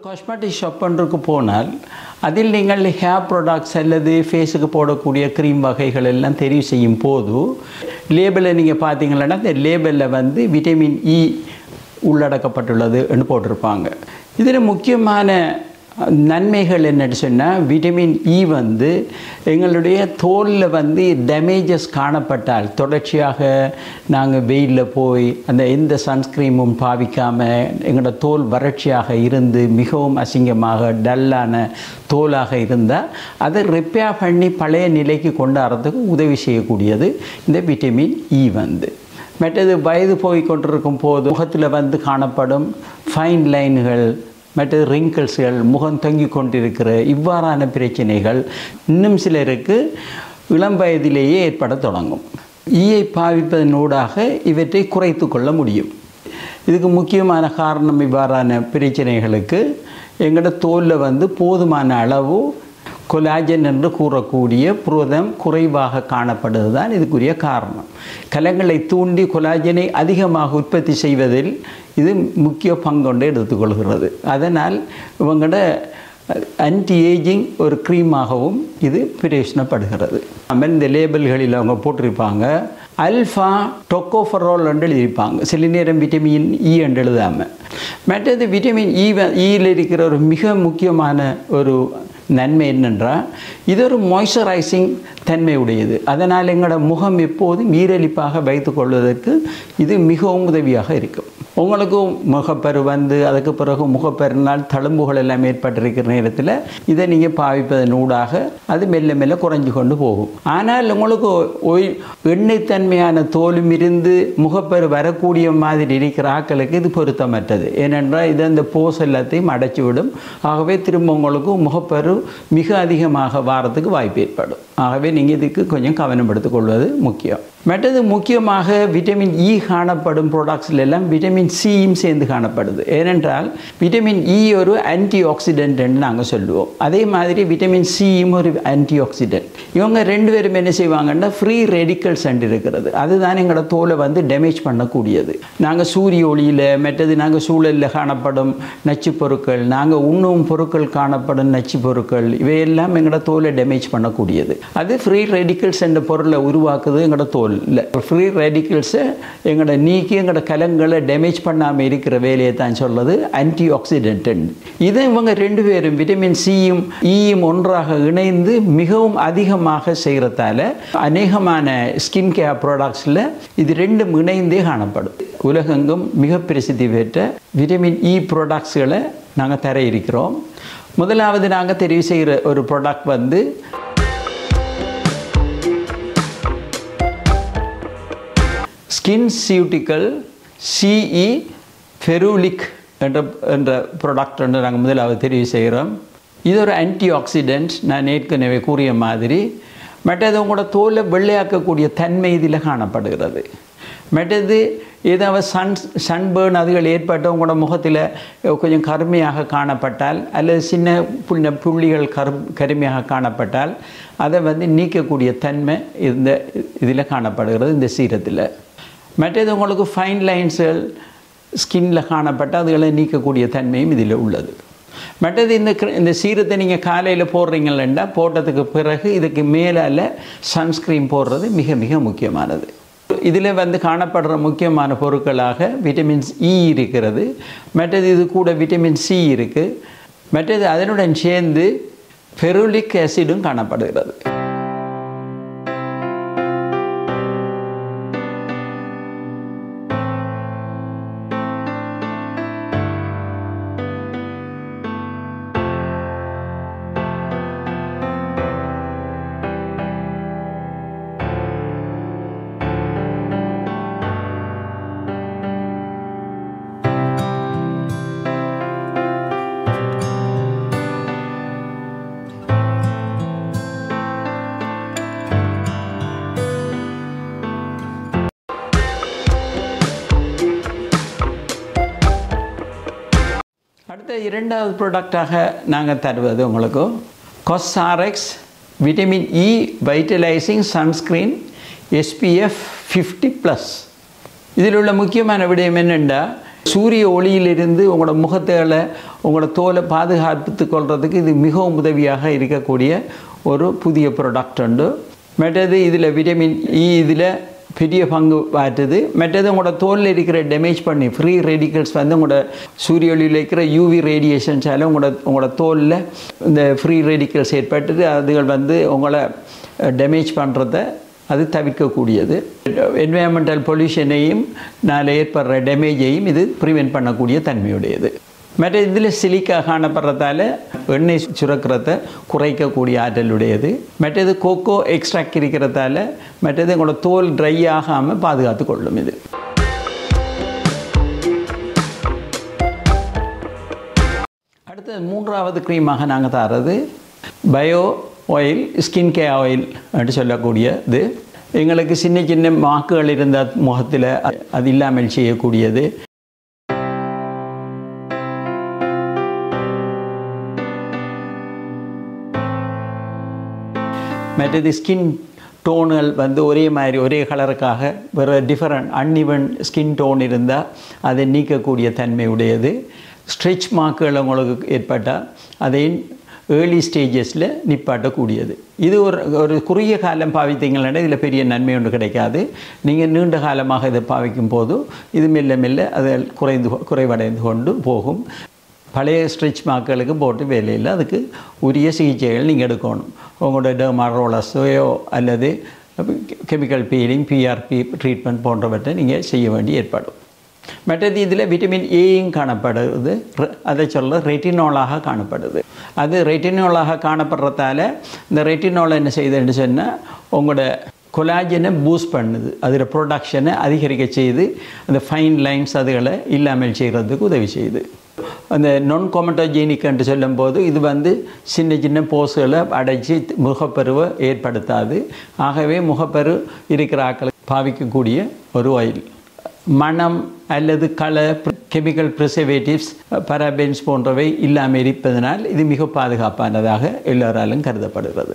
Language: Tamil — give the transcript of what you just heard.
காஸ்மெட்டிக் ஷாப் ஒன்றுக்கு போனால் அதில் நீங்கள் ஹேர் ப்ராடக்ட்ஸ் அல்லது ஃபேஸுக்கு போடக்கூடிய க்ரீம் வகைகள் எல்லாம் தெரிவு செய்யும் போது லேபிளை நீங்கள் பார்த்தீங்கன்னா இந்த லேபிளில் வந்து விட்டமின் இ உள்ளடக்கப்பட்டுள்ளது என்று போட்டிருப்பாங்க. இதில் முக்கியமான நன்மைகள் என்னன்னு சொன்னால் விட்டமின் இ வந்து எங்களுடைய தோலில் வந்து டேமேஜஸ் காணப்பட்டால் தொடர்ச்சியாக நாங்கள் வெயிலில் போய் அந்த எந்த சன்ஸ்க்ரீமும் பாவிக்காமல் எங்களோட தோல் வறட்சியாக இருந்து மிகவும் அசிங்கமாக டல்லான தோலாக இருந்தால் அதை ரிப்பேர் பண்ணி பழைய நிலைக்கு கொண்டாடுறதுக்கு உதவி செய்யக்கூடியது இந்த விட்டமின் இ வந்து. மற்றது வயது போய் கொண்டிருக்கும் போது முகத்தில் வந்து காணப்படும் ஃபைன் லைன்கள் மற்றது ரிங்கிள்ஸ்கள் முகம் தொங்கி கொண்டிருக்கிற இவ்வாறான பிரச்சனைகள் இன்னும் சிலருக்கு இளம் வயதிலேயே ஏற்பட தொடங்கும். ஈயை பாவிப்பதனூடாக இவற்றை குறைத்து கொள்ள முடியும். இதுக்கு முக்கியமான காரணம் இவ்வாறான பிரச்சனைகளுக்கு எங்களோட தோலில் வந்து போதுமான அளவு கொலாஜன் என்று கூறக்கூடிய புரதம் குறைவாக காணப்படுவது தான் இதுக்குரிய காரணம். கலங்களை தூண்டி கொலாஜனை அதிகமாக உற்பத்தி செய்வதில் இது முக்கிய பங்கொண்டு எடுத்துக்கொள்கிறது. அதனால் இவங்களோட ஆன்டி ஏஜிங் ஒரு க்ரீமாகவும் இது பிரயோஜனப்படுகிறது. இந்த லேபிள்களில் அவங்க போட்டிருப்பாங்க அல்ஃபா டொக்கோஃபரோல் என்று எழுதியிருப்பாங்க, சில நேரம் விட்டமின் இ என்று எழுதாமல். மற்றது விட்டமின் இயில் இருக்கிற ஒரு மிக முக்கியமான ஒரு நன்மை என்னென்றால் இது ஒரு மாய்ஸ்சரைசிங் தன்மை உடையது. அதனால் எங்களோட முகம் எப்போதும் ஈரலிப்பாக வைத்து கொள்வதற்கு இது மிகவும் உதவியாக இருக்கும். உங்களுக்கும் முகப்பரு வந்து அதுக்கு பிறகு முகப்பருனால் தழும்புகள் எல்லாம் ஏற்பட்டிருக்கிற நேரத்தில் இதை நீங்கள் பாவிப்பதன் ஊடாக அது மெல்ல மெல்ல குறைஞ்சு கொண்டு போகும். ஆனால் உங்களுக்கு எண்ணெய் தன்மையான தோலும் இருந்து முகப்பரு வரக்கூடிய மாதிரி இருக்கிற ஆக்களுக்கு இது பொருத்தமற்றது. ஏனென்றால் இது அந்த போஸ் எல்லாத்தையும் அடைச்சிவிடும். ஆகவே திரும்ப உங்களுக்கு முகப்பரு மிக அதிகமாக வாரத்துக்கு வாய்ப்பு ஏற்படும். ஆகவே நீங்கள் இதுக்கு கொஞ்சம் கவனம் எடுத்துக்கொள்வது முக்கியம். மற்றது முக்கியமாக விட்டமின் இ காணப்படும் ப்ராடக்ட்ஸில் எல்லாம் விட்டமின் சியும் சேர்ந்து காணப்படுது. ஏனென்றால் விட்டமின் இ ஒரு ஆன்டி ஆக்சிடென்ட்னு நாங்கள் சொல்லுவோம். அதே மாதிரி விட்டமின் சியும் ஒரு ஆன்டி ஆக்சிடென்ட். இவங்க ரெண்டு பேரும் என்ன செய்வாங்கன்னா ஃப்ரீ ரெடிக்கல்ஸ் இருக்கிறது. அதுதான் எங்களோட தோலை வந்து டேமேஜ் பண்ணக்கூடியது. நாங்கள் சூரிய ஒளியில் மற்றது நாங்கள் சூழலில் காணப்படும் நச்சு பொருட்கள், நாங்கள் உண்ணும் பொருட்கள் காணப்படும் நச்சு பொருட்கள், இவையெல்லாம் எங்களோட தோலை டேமேஜ் பண்ணக்கூடியது. அது ஃப்ரீ ரெடிக்கல்ஸ் என்ற பொருளை உருவாக்குது எங்களோட தோல். இல்லை, ஃப்ரீ ரேடிக்கல்ஸை எங்களோட நீக்கி எங்களோட கலங்களை டேமேஜ் பண்ணாமல் இருக்கிற வேலையை தான் சொல்வது ஆன்டி ஆக்சிடென்ட். இதை இவங்க ரெண்டு பேரும் விட்டமின் சியும் ஈயும் ஒன்றாக இணைந்து மிகவும் அதிகமாக செய்கிறதால அநேகமான ஸ்கின் கேர் ப்ராடக்ட்ஸில் இது ரெண்டும் இணைந்தே காணப்படும். உலகெங்கும் மிக பிரசித்தி பெற்ற விட்டமின் இ ப்ராடக்ட்ஸ்களை நாங்கள் தர இருக்கிறோம். முதலாவது நாங்கள் தெரிவு செய்கிற ஒரு ப்ராடக்ட் வந்து ஸ்கின் சியூட்டிக்கல் சிஇ ஃபெருலிக் என்ற ப்ராடக்ட் என்று நாங்கள் முதலாவது தெரிவு செய்கிறோம். இது ஒரு ஆன்டி ஆக்சிடென்ட். நான் ஏற்கனவே கூறிய மாதிரி மற்றது உங்களோட தோலை வெள்ளையாக்கக்கூடிய தன்மை இதில் காணப்படுகிறது. மற்றது ஏதாவது சன்பேர்ன் அதுகள் ஏற்பட்டு உங்களோட முகத்தில் கொஞ்சம் கருமையாக காணப்பட்டால் அல்லது சின்ன புள்ளிகள் கருமையாக காணப்பட்டால் அதை வந்து நீக்கக்கூடிய தன்மை இதில் காணப்படுகிறது இந்த சீரத்தில். மற்றது உங்களுக்கு ஃபைன் லைன்ஸ்கள் ஸ்கின்னில் காணப்பட்ட அதுகளை நீக்கக்கூடிய தன்மையும் இதில் உள்ளது. மற்றது இந்த சீரத்தை நீங்கள் காலையில் போடுறீங்களா போட்டதுக்கு பிறகு இதுக்கு மேலே சன்ஸ்க்ரீன் போடுறது மிக மிக முக்கியமானது. இதில் வந்து காணப்படுற முக்கியமான பொருட்களாக விட்டமின் இ இருக்கிறது. மற்றது இது கூட விட்டமின் சி இருக்குது. மற்றது அதனுடன் சேர்ந்து ஃபெருலிக் ஆசிடும் காணப்படுகிறது. அடுத்த இரண்டாவது ப்ராடக்டாக நாங்கள் தருவது உங்களுக்கு COSRX vitamin E vitalising sunscreen SPF 50+. இதில் உள்ள முக்கியமான விடயம் என்னென்னா சூரிய ஒளியிலிருந்து உங்களோட முகத்தை உங்களோட தோலை பாதுகாத்து கொள்றதுக்கு இது மிகவும் உதவியாக இருக்கக்கூடிய ஒரு புதிய ப்ராடக்ட் உண்டு. மற்றது இதில் விட்டமின் இ இதில் பெரிய பங்கு ஆற்றுது. மற்றது உங்களோட தோலில் இருக்கிற டேமேஜ் பண்ணி ஃப்ரீ ரேடிக்கல்ஸ் வந்து உங்களோட சூரிய ஒளியில் இருக்கிற யூவி ரேடியேஷன்ஸால் உங்களோட தோலில் இந்த ஃப்ரீ ரேடிக்கல்ஸ் ஏற்பட்டு அதுகள் வந்து உங்களை டேமேஜ் பண்ணுறத அது தவிர்க்கக்கூடியது. என்வயர்மெண்டல் பொல்யூஷனையும் நாளை ஏற்படுற டேமேஜையும் இது ப்ரிவென்ட் பண்ணக்கூடிய தன்மையுடையது. மற்ற இதில் சிலிக்கா காணப்படுறதால எண்ணெய் சுரக்கிறத குறைக்கக்கூடிய ஆற்றலுடையது. மற்றது கோகோ எக்ஸ்ட்ராக்ட் இருக்கிறதால மற்றது உங்களோட தோல் ட்ரை ஆகாமல் பாதுகாத்து கொள்ளும். இது அடுத்தது மூன்றாவது க்ரீமாக நாங்கள் தர்றது bio oil, skin care oil என்று சொல்லக்கூடியது. எங்களுக்கு சின்ன சின்ன மாக்குகள் இருந்த முகத்தில் அது இல்லாமல் செய்யக்கூடியது. மற்றது ஸ்கின் டோன்கள் வந்து ஒரே மாதிரி ஒரே கலருக்காக வேறு டிஃபரெண்ட் அன்இவன் ஸ்கின் டோன் இருந்தால் அதை நீக்கக்கூடிய தன்மை உடையது. ஸ்ட்ரெச் மார்க்குகள் உங்களுக்கு ஏற்பட்டால் அதை ஏர்லி ஸ்டேஜஸில் நிப்பாட்டக்கூடியது. இது ஒரு குறுகிய காலம் பாவித்தீங்கன்னா இதில் பெரிய நன்மை ஒன்று கிடைக்காது. நீங்கள் நீண்ட காலமாக இதை பாவிக்கும் போது இது மெல்ல மெல்ல அது குறைவடைந்து கொண்டு போகும். பழைய ஸ்ட்ரெச் மார்க்குகளுக்கு போட்டு வேலையில் அதுக்கு உரிய சிகிச்சைகள் நீங்கள் எடுக்கணும். உங்களோட டெர்மாரோலஸையோ அல்லது கெமிக்கல் பீலிங், பிஆர்பி ட்ரீட்மெண்ட் போன்றவற்றை நீங்கள் செய்ய வேண்டி ஏற்படும். மற்றது இதில் விட்டமின் ஏயும் காணப்படுது. அதை சொல்ல ரெட்டினாலாக காணப்படுது. அது ரெட்டினாலாக காணப்படுறதால இந்த ரெட்டினால் என்ன செய்யுதுன்னு சொன்னால் உங்களோட கொலாஜனை பூஸ்ட் பண்ணுது. அதில் ப்ரொடக்ஷனை அதிகரிக்க செய்து அந்த ஃபைன் லைன்ஸ் அதுகளை இல்லாமல் செய்கிறதுக்கு உதவி செய்யுது. அந்த நான் கொமட்டோஜெனிக் என்று சொல்லும்போது இது வந்து சின்ன சின்ன போஸ்களை அடைச்சி முகப்பருவை ஏற்படுத்தாது. ஆகவே முகப்பரு இருக்கிற ஆக்களை பாவிக்கக்கூடிய ஒரு ஆயில். மனம் அல்லது கலர், கெமிக்கல் ப்ரிசர்வேட்டிவ்ஸ், பராபென்ஸ் போன்றவை இல்லாமல் இருப்பதனால் இது மிக பாதுகாப்பானதாக எல்லோராலும் கருதப்படுகிறது.